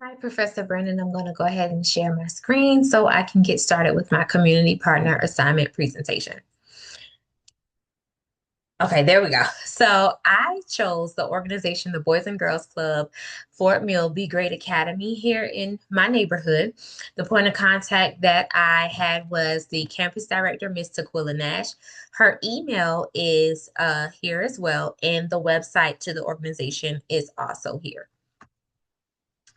Hi, Professor Brennan. I'm going to go ahead and share my screen so I can get started with my community partner assignment presentation. Okay, there we go. So I chose the organization, the Boys and Girls Club, Fort Mill Be Great Academy here in my neighborhood. The point of contact that I had was the campus director, Miss Taquilla Nash. Her email is here as well, and the website to the organization is also here.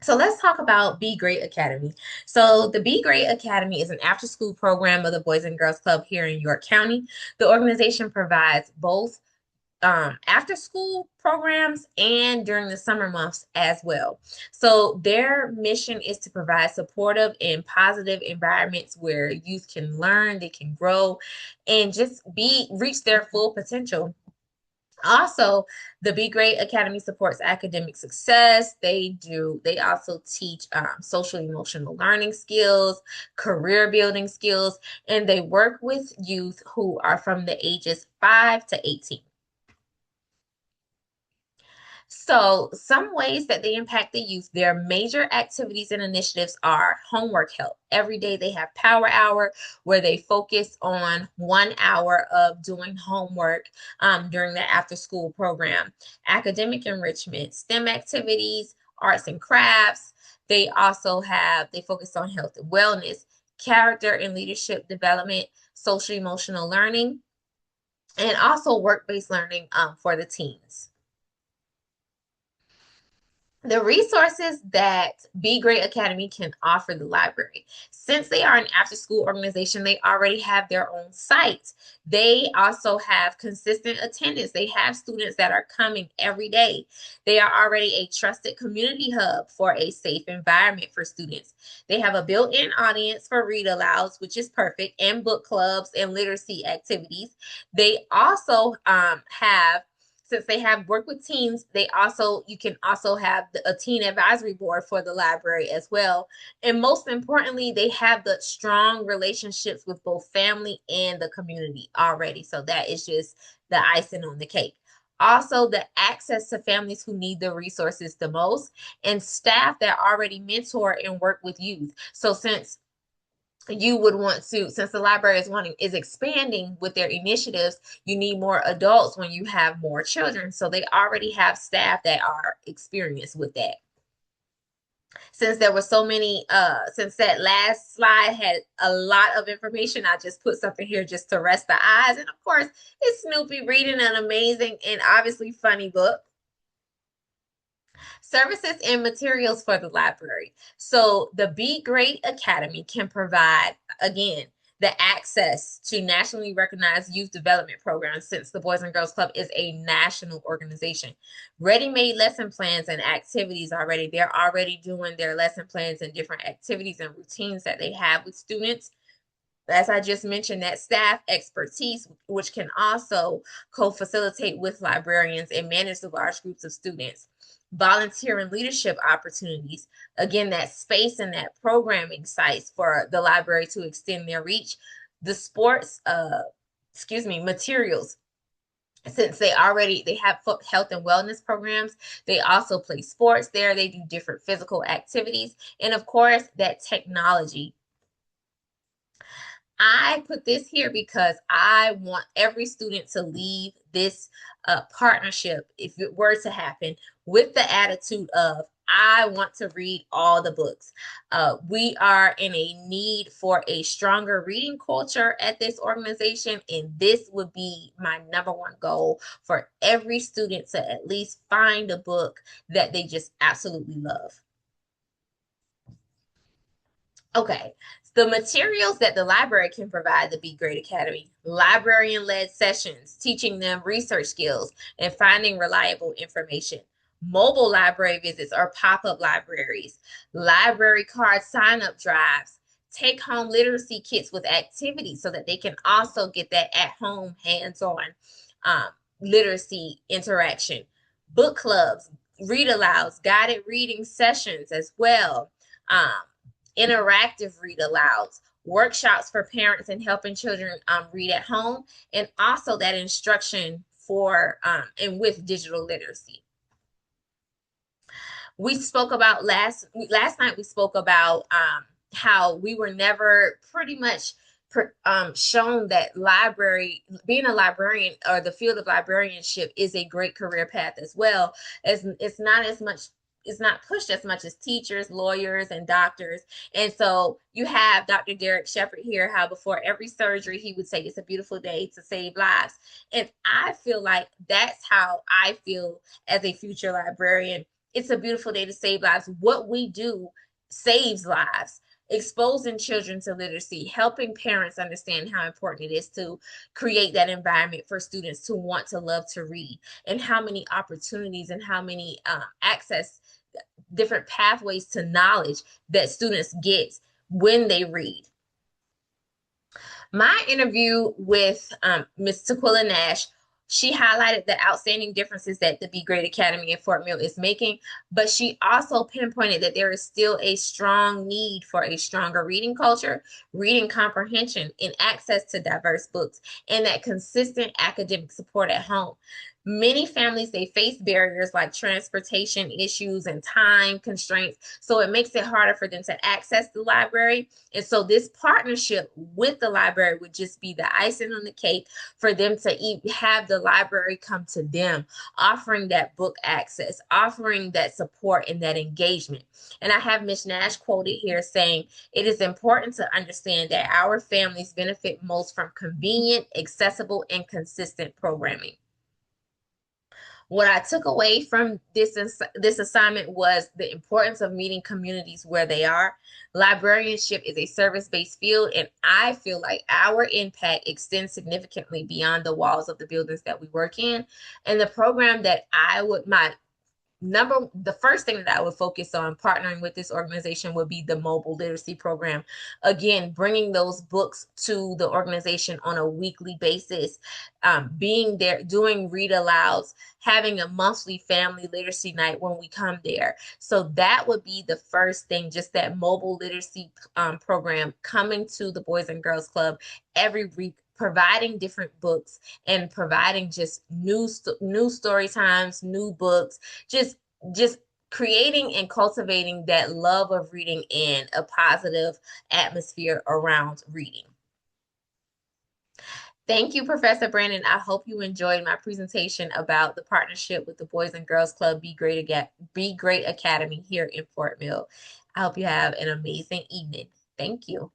So let's talk about Be Great Academy. So the Be Great Academy is an after-school program of the Boys and Girls Club here in York County. The organization provides both after-school programs and during the summer months as well. So their mission is to provide supportive and positive environments where youth can learn, they can grow, and just be reach their full potential. Also, the Be Great Academy supports academic success. They also teach social emotional learning skills, career building skills, and they work with youth who are from the ages 5 to 18. So, some ways that they impact the youth, their major activities and initiatives are homework help. Every day they have Power Hour where they focus on 1 hour of doing homework during the after school program, academic enrichment, STEM activities, arts and crafts. They focus on health and wellness, character and leadership development, social emotional learning, and also work-based learning for the teens. The resources that Be Great Academy can offer the library. Since they are an after school organization, they already have their own site. They also have consistent attendance. They have students that are coming every day. They are already a trusted community hub for a safe environment for students. They have a built in audience for read alouds, which is perfect, and book clubs and literacy activities. They also have since they have work with teens, you can also have a teen advisory board for the library as well. And most importantly, they have the strong relationships with both family and the community already. So that is just the icing on the cake. Also, the access to families who need the resources the most, and staff that already mentor and work with youth. So you would want to, since the library is expanding with their initiatives, you need more adults when you have more children. So they already have staff that are experienced with that. Since there were so many, since that last slide had a lot of information, I just put something here just to rest the eyes. And of course, it's Snoopy reading an amazing and obviously funny book. Services and materials for the library. So the Be Great Academy can provide, again, the access to nationally recognized youth development programs since the Boys and Girls Club is a national organization. Ready-made lesson plans and activities already. They're already doing their lesson plans and different activities and routines that they have with students. As I just mentioned, that staff expertise, which can also co-facilitate with librarians and manage the large groups of students. Volunteer and leadership opportunities. Again, that space and that programming sites for the library to extend their reach. The materials. Since they have health and wellness programs, they also play sports there. They do different physical activities. And of course, that technology. I put this here because I want every student to leave this partnership, if it were to happen, with the attitude of, I want to read all the books. We are in a need for a stronger reading culture at this organization, and this would be my number one goal for every student to at least find a book that they just absolutely love. Okay, the materials that the library can provide the Be Great Academy, librarian-led sessions, teaching them research skills and finding reliable information, mobile library visits or pop-up libraries, library card sign-up drives, take-home literacy kits with activities so that they can also get that at-home hands-on um, literacy interaction, book clubs, read alouds, guided reading sessions as well. Um, Interactive read alouds, workshops for parents and helping children read at home, and also that instruction for and with digital literacy. We spoke about last night, we spoke about how we were never pretty much shown that being a librarian or the field of librarianship is a great career path as well. As it's not as much, it's not pushed as much as teachers, lawyers, and doctors. And so you have Dr. Derek Shepherd here, how before every surgery he would say it's a beautiful day to save lives. And I feel like that's how I feel as a future librarian. It's a beautiful day to save lives. What we do saves lives. Exposing children to literacy, helping parents understand how important it is to create that environment for students to want to love to read, and how many opportunities and how many access, different pathways to knowledge that students get when they read. My interview with Ms. Tequila Nash, she highlighted the outstanding differences that the Be Great Academy in Fort Mill is making, but she also pinpointed that there is still a strong need for a stronger reading culture, reading comprehension, and access to diverse books, and that consistent academic support at home. Many families, they face barriers like transportation issues and time constraints, so it makes it harder for them to access the library. And so this partnership with the library would just be the icing on the cake for them to have the library come to them, offering that book access, offering that support and that engagement. And I have Ms. Nash quoted here saying, "It is important to understand that our families benefit most from convenient, accessible, and consistent programming." What I took away from this assignment was the importance of meeting communities where they are. Librarianship is a service-based field, and I feel like our impact extends significantly beyond the walls of the buildings that we work in. And the program that the first thing that I would focus on partnering with this organization would be the mobile literacy program. Again, bringing those books to the organization on a weekly basis, being there, doing read alouds, having a monthly family literacy night when we come there. So that would be the first thing, just that mobile literacy program coming to the Boys and Girls Club every week, providing different books and providing just new story times, new books, just creating and cultivating that love of reading and a positive atmosphere around reading. Thank you, Professor Brandon. I hope you enjoyed my presentation about the partnership with the Boys and Girls Club Be Great Academy here in Fort Mill. I hope you have an amazing evening. Thank you.